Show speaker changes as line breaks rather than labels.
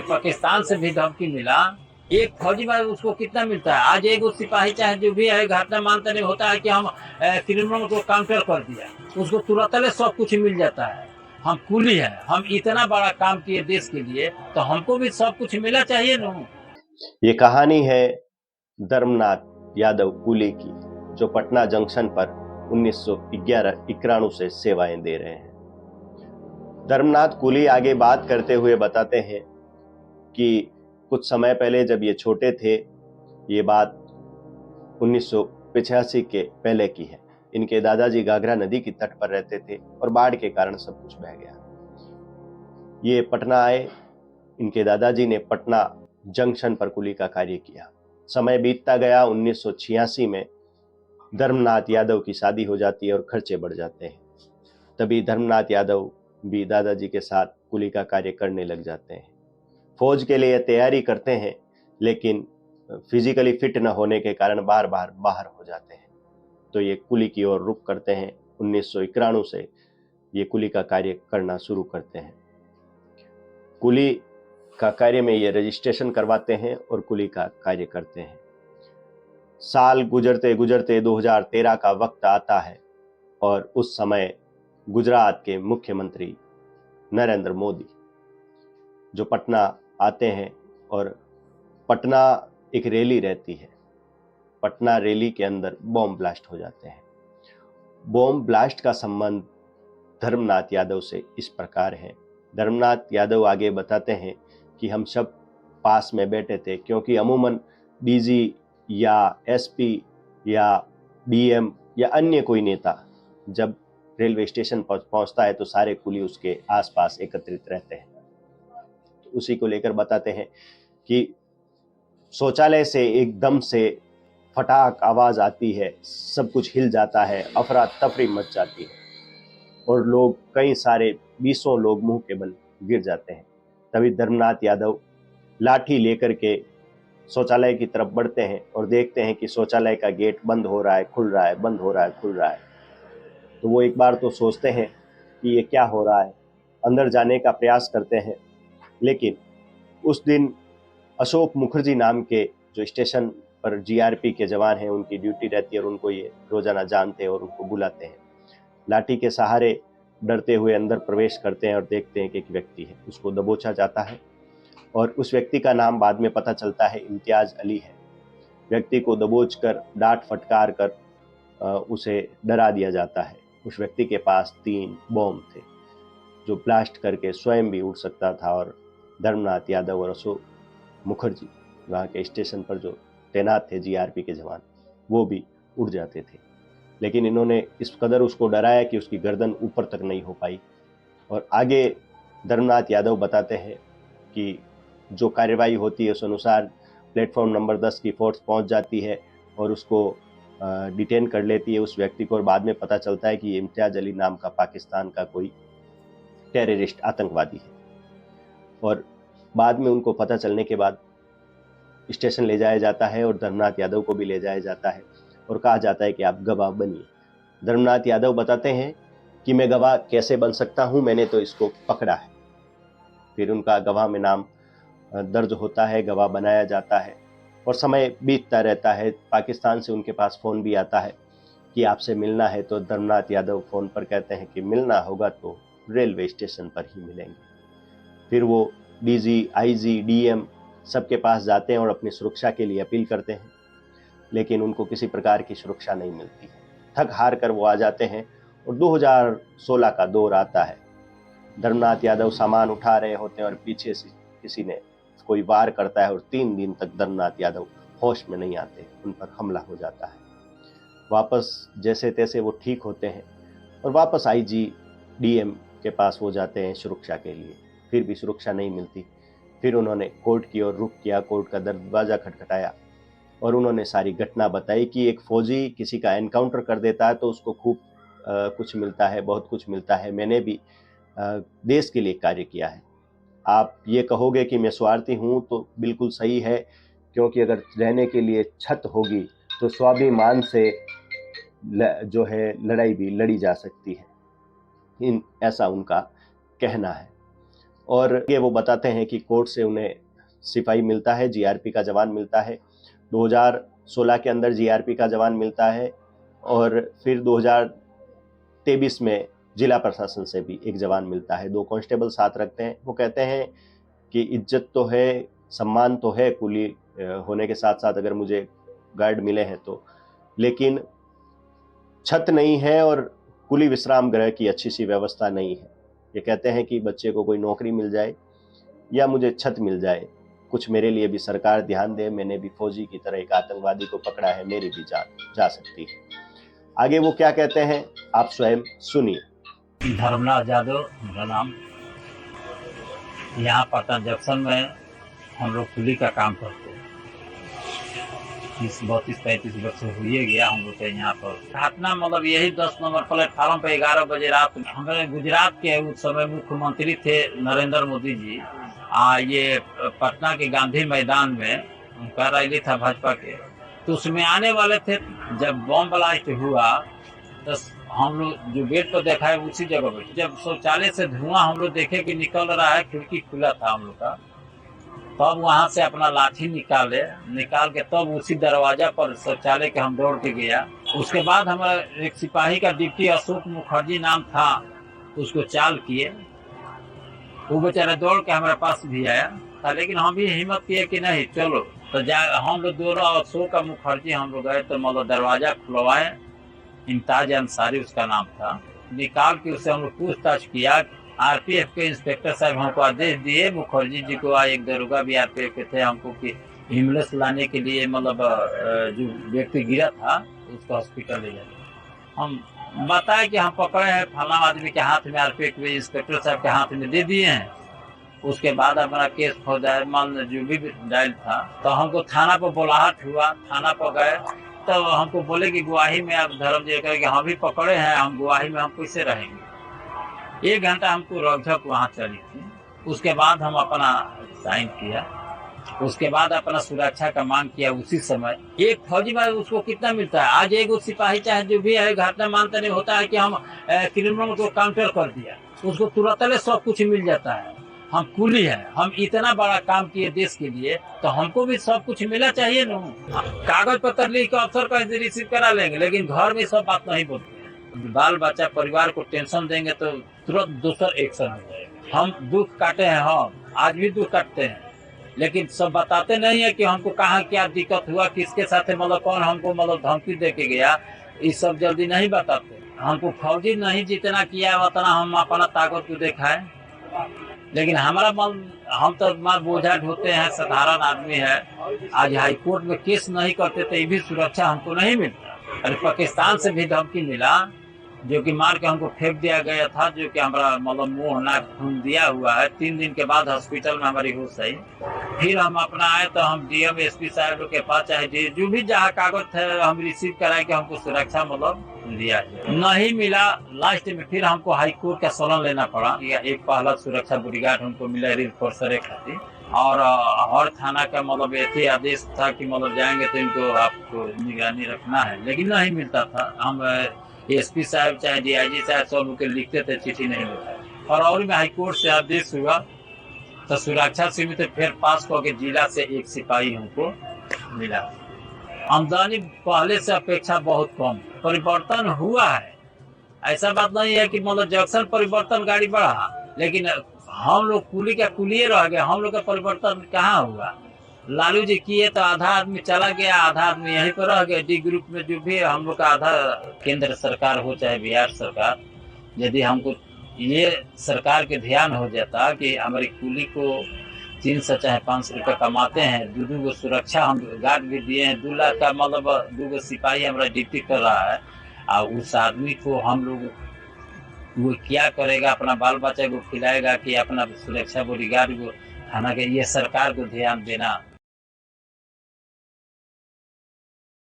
पाकिस्तान से भी धमकी मिला। एक फौजी में उसको कितना मिलता है? आज एक सिपाही चाहे जो भी है घटना मानते नहीं होता है कि हम क्रिमिनल को काउंटर कर दिया, उसको तुरंत सब कुछ मिल जाता है। हम कुली है, हम इतना बड़ा काम किए देश के लिए, तो हमको भी सब कुछ मिला चाहिए ना।
ये कहानी है धर्मनाथ यादव कुली की, जो पटना जंक्शन पर 1911-91 से सेवाएं दे रहे हैं। धर्मनाथ कुली आगे बात करते हुए बताते हैं कि कुछ समय पहले जब ये छोटे थे, ये बात 1985 के पहले की है। इनके दादाजी घाघरा नदी की तट पर रहते थे और बाढ़ के कारण सब कुछ बह गया। ये पटना आए। इनके दादाजी ने पटना जंक्शन पर कुली का कार्य किया। समय बीतता गया। 1986 में धर्मनाथ यादव की शादी हो जाती है और खर्चे बढ़ जाते हैं। तभी धर्मनाथ यादव भी दादाजी के साथ कुली का कार्य करने लग जाते हैं। फौज के लिए तैयारी करते हैं, लेकिन फिजिकली फिट न होने के कारण बार बार बाहर हो जाते हैं। तो ये कुली की ओर रुख करते हैं। 1991 से ये कुली का कार्य करना शुरू करते हैं। कुली का कार्य में ये रजिस्ट्रेशन करवाते हैं और कुली का कार्य करते हैं। साल गुजरते गुजरते 2013 का वक्त आता है और उस समय गुजरात के मुख्यमंत्री नरेंद्र मोदी जो पटना आते हैं और पटना एक रैली रहती है। पटना रैली के अंदर बॉम्ब ब्लास्ट हो जाते हैं। बॉम्ब ब्लास्ट का संबंध धर्मनाथ यादव से इस प्रकार है। धर्मनाथ यादव आगे बताते हैं कि हम सब पास में बैठे थे, क्योंकि अमूमन डीजी या एसपी या डीएम या अन्य कोई नेता जब रेलवे स्टेशन पर पहुंचता है तो सारे कुली उसके आसपास एकत्रित रहते हैं। तो उसी को लेकर बताते हैं कि शौचालय से एकदम से फटाक आवाज आती है, सब कुछ हिल जाता है, अफरा तफरी मच जाती है और लोग, कई सारे 20 लोग मुंह के बल गिर जाते हैं। तभी धर्मनाथ यादव लाठी लेकर के शौचालय की तरफ बढ़ते हैं और देखते हैं कि शौचालय का गेट बंद हो रहा है, खुल रहा है, बंद हो रहा है, खुल रहा है। तो वो एक बार तो सोचते हैं कि ये क्या हो रहा है, अंदर जाने का प्रयास करते हैं। लेकिन उस दिन अशोक मुखर्जी नाम के जो स्टेशन पर जीआरपी के जवान हैं, उनकी ड्यूटी रहती है और उनको ये रोजाना जानते हैं और उनको बुलाते हैं। लाठी के सहारे डरते हुए अंदर प्रवेश करते हैं और देखते हैं कि एक व्यक्ति है, उसको दबोचा जाता है और उस व्यक्ति का नाम बाद में पता चलता है इम्तियाज अली है। व्यक्ति को दबोच कर डांट फटकार कर उसे डरा दिया जाता है। उस व्यक्ति के पास 3 बॉम्ब थे जो ब्लास्ट करके स्वयं भी उड़ सकता था और धर्मनाथ यादव और अशोक मुखर्जी वहाँ के स्टेशन पर जो तैनात थे जीआरपी के जवान, वो भी उड़ जाते थे। लेकिन इन्होंने इस कदर उसको डराया कि उसकी गर्दन ऊपर तक नहीं हो पाई। और आगे धर्मनाथ यादव बताते हैं कि जो कार्यवाही होती है उस अनुसार प्लेटफॉर्म नंबर 10 की फोर्स पहुंच जाती है और उसको डिटेन कर लेती है उस व्यक्ति को। और बाद में पता चलता है कि ये इम्तियाज अली नाम का पाकिस्तान का कोई टेररिस्ट आतंकवादी है। और बाद में उनको पता चलने के बाद स्टेशन ले जाया जाता है और धर्मनाथ यादव को भी ले जाया जाता है और कहा जाता है कि आप गवाह बनिए। धर्मनाथ यादव बताते हैं कि मैं गवाह कैसे बन सकता हूं, मैंने तो इसको पकड़ा है। फिर उनका गवाह में नाम दर्ज होता है, गवाह बनाया जाता है और समय बीतता रहता है। पाकिस्तान से उनके पास फ़ोन भी आता है कि आपसे मिलना है, तो धर्मनाथ यादव फ़ोन पर कहते हैं कि मिलना होगा तो रेलवे स्टेशन पर ही मिलेंगे। फिर वो डीजी, आईजी, डीएम सबके पास जाते हैं और अपनी सुरक्षा के लिए अपील करते हैं, लेकिन उनको किसी प्रकार की सुरक्षा नहीं मिलती। थक हार कर वो आ जाते हैं और 2016 का दौर आता है। धर्मनाथ यादव सामान उठा रहे होते हैं और पीछे से किसी ने कोई वार करता है और 3 दिन तक धर्मनाथ यादव होश में नहीं आते, उन पर हमला हो जाता है। वापस जैसे तैसे वो ठीक होते हैं और वापस आईजी, डीएम के पास वो जाते हैं सुरक्षा के लिए। फिर भी सुरक्षा नहीं मिलती। फिर उन्होंने कोर्ट की ओर रुख किया, कोर्ट का दरवाज़ा खटखटाया और उन्होंने सारी घटना बताई कि एक फौजी किसी का एनकाउंटर कर देता है तो उसको खूब कुछ मिलता है, बहुत कुछ मिलता है। मैंने भी देश के लिए कार्य किया है। आप ये कहोगे कि मैं स्वार्थी हूँ तो बिल्कुल सही है, क्योंकि अगर रहने के लिए छत होगी तो स्वाभिमान से जो है लड़ाई भी लड़ी जा सकती है। ऐसा उनका कहना है। और ये वो बताते हैं कि कोर्ट से उन्हें सिपाही मिलता है, जीआरपी का जवान मिलता है। 2016 के अंदर जीआरपी का जवान मिलता है और फिर 2023 में जिला प्रशासन से भी एक जवान मिलता है। 2 कांस्टेबल साथ रखते हैं। वो कहते हैं कि इज्जत तो है, सम्मान तो है कुली होने के साथ साथ अगर मुझे गार्ड मिले हैं तो, लेकिन छत नहीं है और कुली विश्राम गृह की अच्छी सी व्यवस्था नहीं है। ये कहते हैं कि बच्चे को कोई नौकरी मिल जाए या मुझे छत मिल जाए, कुछ मेरे लिए भी सरकार ध्यान दे, मैंने भी फौजी की तरह एक आतंकवादी को पकड़ा है, मेरी भी जान जा सकती है। आगे वो क्या कहते हैं आप स्वयं सुनिए।
धर्मनाथ यादव मेरा नाम। यहाँ पटना जंक्शन में हम लोग कुली का काम करते हैं। 32-35 वर्ष से हुए गया हम लोग के यहाँ पर घटना, मतलब यही 10 नंबर प्लेटफार्म पे 11 बजे रात हमारे गुजरात के उस समय मुख्यमंत्री थे नरेंद्र मोदी जी। ये पटना के गांधी मैदान में उनका रैली था भाजपा के, तो उसमें आने वाले थे। जब बम ब्लास्ट हुआ तो हम लोग जो गेट पर देखा है उसी जगह बैठे। जब शौचालय से धुआं हम लोग देखे कि निकल रहा है, खिड़की खुला था हम लोग का, तब वहां से अपना लाठी निकाल के तब उसी दरवाजा पर शौचालय के हम दौड़ के गया। उसके बाद हमारा एक सिपाही का डिप्टी अशोक मुखर्जी नाम था, उसको चाल किए, वो बेचारा दौड़ के हमारे पास भी आया था, लेकिन हम भी हिम्मत किए कि नहीं चलो। तो हम लोग दोनों अशोक का मुखर्जी हम लोग गए तो मतलब दरवाजा खुलवाए। इम्ताज अंसारी उसका नाम था। निकाल के उससे हम लोग पूछताछ किया। आरपीएफ के इंस्पेक्टर साहब हमको आदेश दिए, मुखर्जी जी को, एक दरोगा भी आरपीएफ के थे, हमको कि एम्बुलेंस लाने के लिए, मतलब जो व्यक्ति गिरा था उसको हॉस्पिटल ले जाए। हम बताए कि हम पकड़े हैं फला आदमी के हाथ में, आरपीएफ के इंस्पेक्टर साहब के हाथ में दे दिए हैं। उसके बाद हमारा केस फौजदारी मान जो भी डायल था, तो हमको थाना पर बुलाहट हुआ। थाना पर गए तो हमको बोले कि गवाही में आप धर्म जी कहे कि हम भी पकड़े हैं, हम गवाही में हम कैसे रहेंगे। 1 घंटा हमको रोक वहाँ चली थी। उसके बाद हम अपना साइन किया, उसके बाद अपना सुरक्षा का मांग किया। उसी समय एक फौजी में उसको कितना मिलता है, आज एक सिपाही चाहे जो भी है, घटना मानते नहीं होता है कि हम क्रिमिनल को काउंटर कर दिया, उसको तुरंत सब कुछ मिल जाता है। हम कुली है, हम इतना बड़ा काम किए देश के लिए, तो हमको भी सब कुछ मिलना चाहिए ना। कागज पत्र लिख के अफसर का रिसीव करा लेंगे, लेकिन घर में सब बात नहीं बोलते हैं। बाल बच्चा परिवार को टेंशन देंगे तो तुरंत दूसर एक्शन हो जाएगा। हम दुख काटे हैं, हम आज भी दुख काटते हैं, लेकिन सब बताते नहीं है कि हमको कहाँ क्या दिक्कत हुआ, किसके साथ मतलब कौन हमको मतलब धमकी दे के गया, ये सब जल्दी नहीं बताते। हमको फौजी नहीं जितना किया उतना हम अपना ताकत को दिखाए, लेकिन हमारा मन, हम तो बोझा ढोते हैं, साधारण आदमी है। आज हाई कोर्ट में केस नहीं करते तो ये भी सुरक्षा हमको नहीं मिलता। अरे पाकिस्तान से भी धमकी मिला, जो कि मार के हमको फेंक दिया गया था, जो कि हमारा मतलब मुंह नाक खून दिया हुआ है। 3 दिन के बाद हॉस्पिटल में हमारी होश आई। फिर हम अपना आए तो हम डीएम एसपी साहब के पास, चाहे जो भी जहाँ कागज थे हम रिसीव कराए कि हमको सुरक्षा मतलब दिया है। नहीं मिला, लास्ट में फिर हमको हाई कोर्ट का शरण लेना पड़ा। एक पहला सुरक्षा बॉडीगार्ड हमको मिला रिफोर्सर खातिर, और हर थाना का मतलब ऐसे आदेश था कि मतलब जाएंगे तो इनको आपको निगरानी रखना है, लेकिन नहीं मिलता था। हम एसपी साहब चाहे डीआईजी साहब सब के लिखते थे, चिट्ठी नहीं मिलता। और में हाई कोर्ट से आदेश हुआ तो सुरक्षा सीमित फिर पास करके जिला से एक सिपाही हमको मिला। आमदनी पहले से अपेक्षा बहुत कम, परिवर्तन हुआ है। ऐसा बात नहीं है कि मतलब जंक्शन परिवर्तन गाड़ी बढ़ा, लेकिन हम लोग कुली का कुलिये रह गए, हम लोग का परिवर्तन कहाँ हुआ। लालू जी किए तो आधा आदमी चला गया, आधा आदमी यहीं पर रह गए। डी ग्रुप में जो भी हम लोग का आधा, केंद्र सरकार हो चाहे बिहार सरकार, यदि हमको ये सरकार के ध्यान हो जाता कि हमारी कुली को 300 चाहे 500 रुपये कमाते हैं, 2 सुरक्षा हम गार्ड भी दिए हैं, 2 लाख का मतलब 2 सिपाही हमारा ड्यूटी कर रहा है, और उस आदमी को हम लोग वो क्या करेगा, अपना बाल बच्चा को खिलाएगा कि अपना सुरक्षा बॉडीगार्ड को, थाना के, ये सरकार को ध्यान देना